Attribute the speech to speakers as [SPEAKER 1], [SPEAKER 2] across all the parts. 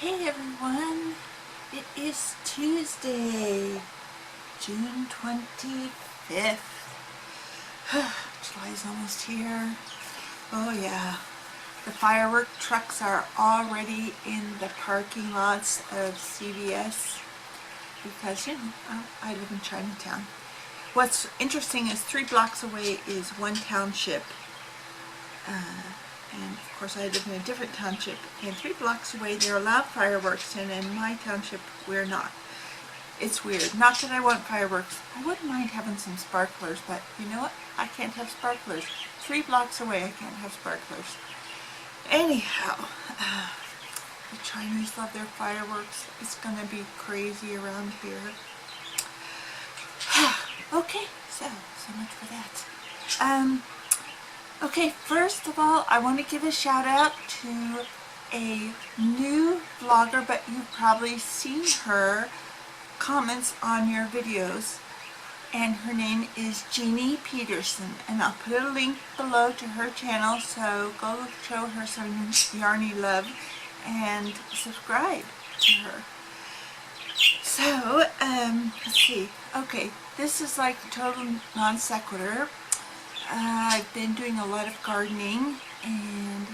[SPEAKER 1] Hey everyone, it is Tuesday, June 25th. July's almost here. Oh yeah, the firework trucks are already in the parking lots of CVS because, I live in Chinatown. What's interesting is 3 blocks away is one township. And of course I live in a different township, and 3 blocks away they're allowed fireworks, and in my township we're not. It's weird. Not that I want fireworks. I wouldn't mind having some sparklers, but you know what? I can't have sparklers. 3 blocks away I can't have sparklers. Anyhow, the Chinese love their fireworks. It's going to be crazy around here. Okay, so much for that. Okay, first of all, I want to give a shout out to a new vlogger, but you've probably seen her comments on your videos, and her name is Peterson, and I'll put a link below to her channel, so go show her some yarny love and subscribe to her. So, let's see. Okay, this is like a total non sequitur. I've been doing a lot of gardening, and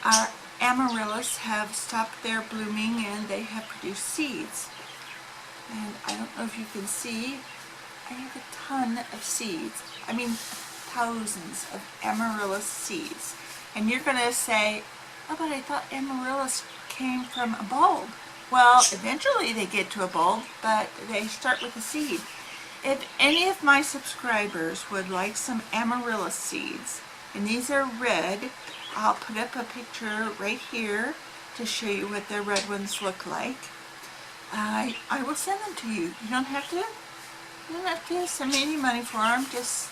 [SPEAKER 1] our amaryllis have stopped their blooming and they have produced seeds. And I don't know if you can see, I have a ton of seeds. I mean, thousands of amaryllis seeds. And you're going to say, oh, but I thought amaryllis came from a bulb. Well, eventually they get to a bulb, but they start with a seed. If any of my subscribers would like some amaryllis seeds, and these are red, I'll put up a picture right here to show you what the red ones look like. I will send them to you. You don't have to send me any money for them. Just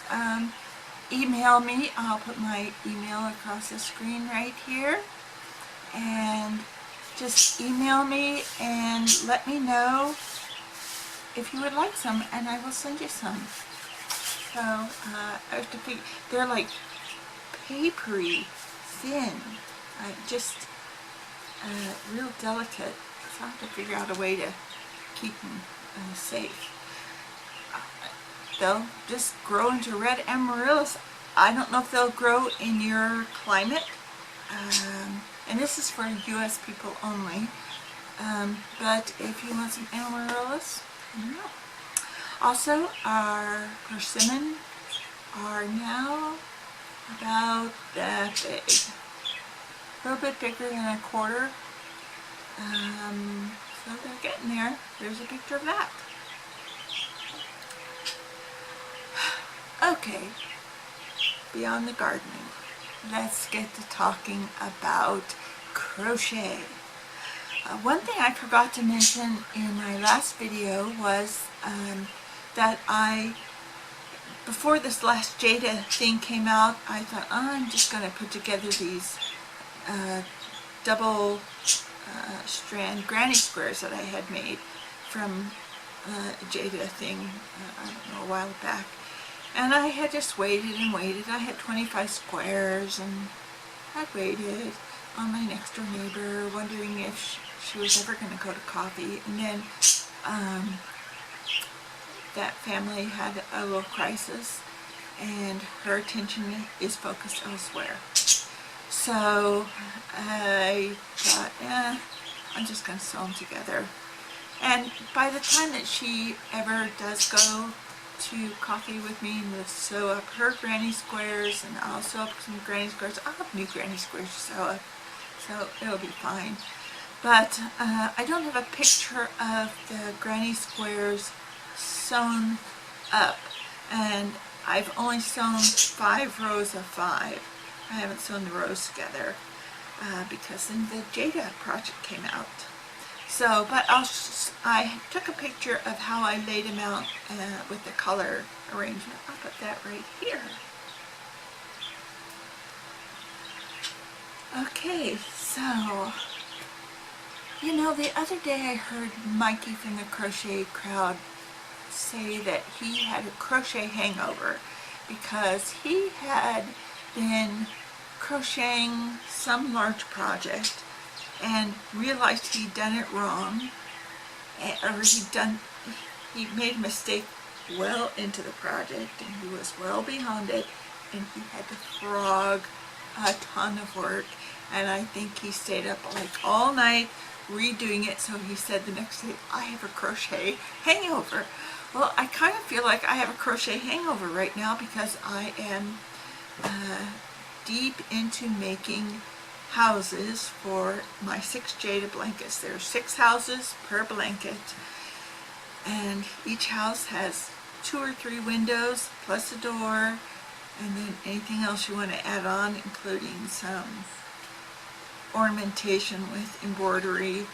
[SPEAKER 1] email me. I'll put my email across the screen right here. And just email me and let me know if you would like some, and I will send you some. So I have to figure, they're like papery thin, just real delicate, so I have to figure out a way to keep them safe. They'll just grow into red amaryllis. I don't know if they'll grow in your climate, and this is for US people only, but if you want some amaryllis, no. Also, our persimmon are now about that big, a little bit bigger than a quarter. So they're getting there. There's a picture of that. Okay, beyond the gardening, let's get to talking about crochet. One thing I forgot to mention in my last video was that before this last Jayda thing came out, I thought, oh, I'm just going to put together these double strand granny squares that I had made from Jayda thing, I don't know, a while back. And I had just waited and waited. I had 25 squares, and I waited on my next door neighbor, wondering if she was ever going to go to coffee, and then that family had a little crisis, and her attention is focused elsewhere. So I thought, I'm just going to sew them together. And by the time that she ever does go to coffee with me, and we'll sew up her granny squares, and I'll sew up some granny squares, I'll have new granny squares to sew up, so it'll be fine. But I don't have a picture of the granny squares sewn up, and I've only sewn 5 rows of 5. I haven't sewn the rows together because then the Jayda project came out. So, but I took a picture of how I laid them out with the color arrangement. I'll put that right here. Okay, so the other day I heard Mikey from the crochet crowd say that he had a crochet hangover because he had been crocheting some large project and realized he'd done it wrong, or he made a mistake well into the project, and he was well beyond it, and he had to frog a ton of work, and I think he stayed up like all night redoing it. So he said the next day, I have a crochet hangover. Well, I kind of feel like I have a crochet hangover right now, because I am deep into making houses for my 6 Jayda blankets. There are 6 houses per blanket, and each house has 2 or 3 windows plus a door, and then anything else you want to add on, including some ornamentation with embroidery.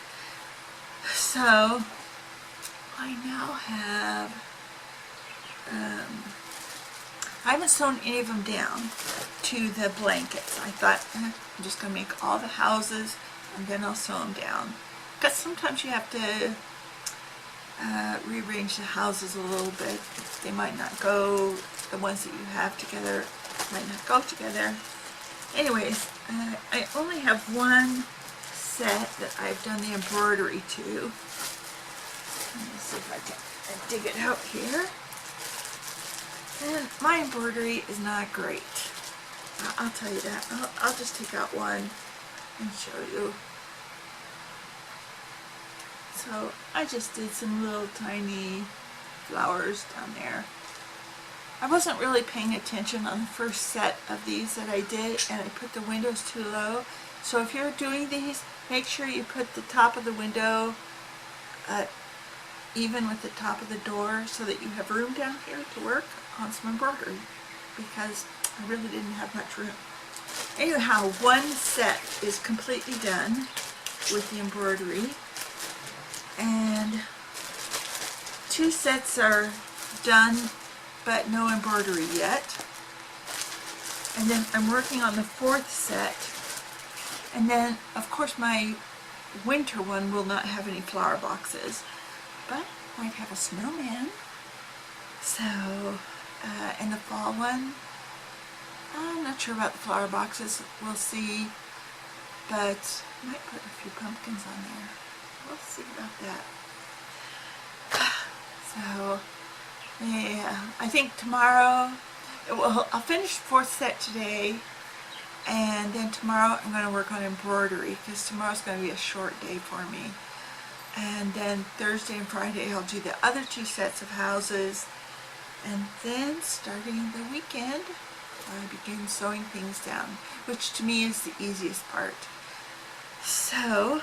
[SPEAKER 1] So I now have, I haven't sewn any of them down to the blankets. I thought, I'm just going to make all the houses and then I'll sew them down. Because sometimes you have to rearrange the houses a little bit. They might not go, the ones that you have together might not go together. Anyways, I only have one set that I've done the embroidery to. Let me see if I can dig it out here. And my embroidery is not great. I'll tell you that. I'll just take out one and show you. So I just did some little tiny flowers down there. I wasn't really paying attention on the first set of these that I did, and I put the windows too low. So if you're doing these, make sure you put the top of the window even with the top of the door, so that you have room down here to work on some embroidery, because I really didn't have much room. Anyhow, one set is completely done with the embroidery, and 2 sets are done but no embroidery yet. And then I'm working on the 4th set, and then of course my winter one will not have any flower boxes, but might have a snowman. So, and the fall one, I'm not sure about the flower boxes, we'll see, but I might put a few pumpkins on there. We'll see about that. So, yeah, I think tomorrow, well, I'll finish the 4th set today, and then tomorrow I'm going to work on embroidery, because tomorrow's going to be a short day for me. And then Thursday and Friday I'll do the other 2 sets of houses, and then starting the weekend I begin sewing things down, which to me is the easiest part. So,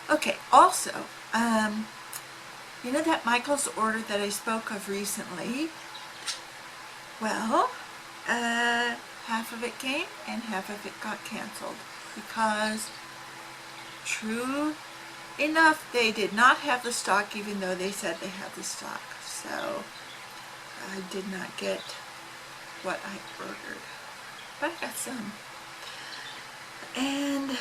[SPEAKER 1] okay, also, you know that Michael's order that I spoke of recently? Well, half of it came and half of it got canceled, because true enough, they did not have the stock, even though they said they had the stock. So I did not get what I ordered, but I got some. And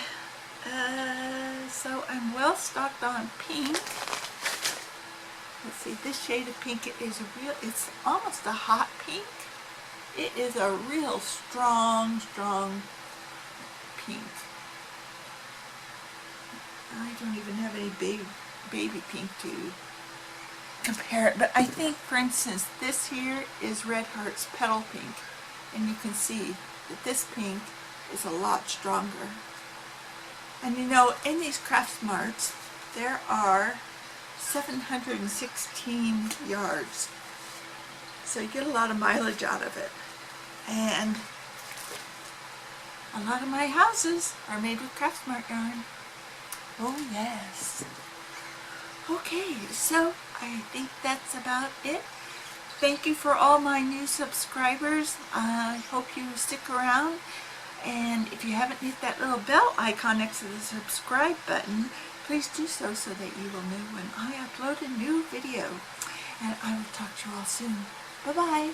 [SPEAKER 1] so I'm well stocked on pink. Let's see, this shade of pink, it's almost a hot pink. It is a real strong pink. I don't even have any baby pink to compare it, but I think, for instance, this here is Red Heart's Petal Pink, and you can see that this pink is a lot stronger. And you know, in these Craft Smarts, there are 716 yards, so you get a lot of mileage out of it. And a lot of my houses are made with Craft Smart yarn. Oh yes. Okay, so I think that's about it. Thank you for all my new subscribers. I hope you stick around. And if you haven't hit that little bell icon next to the subscribe button, please do so that you will know when I upload a new video. And I will talk to you all soon. Bye-bye.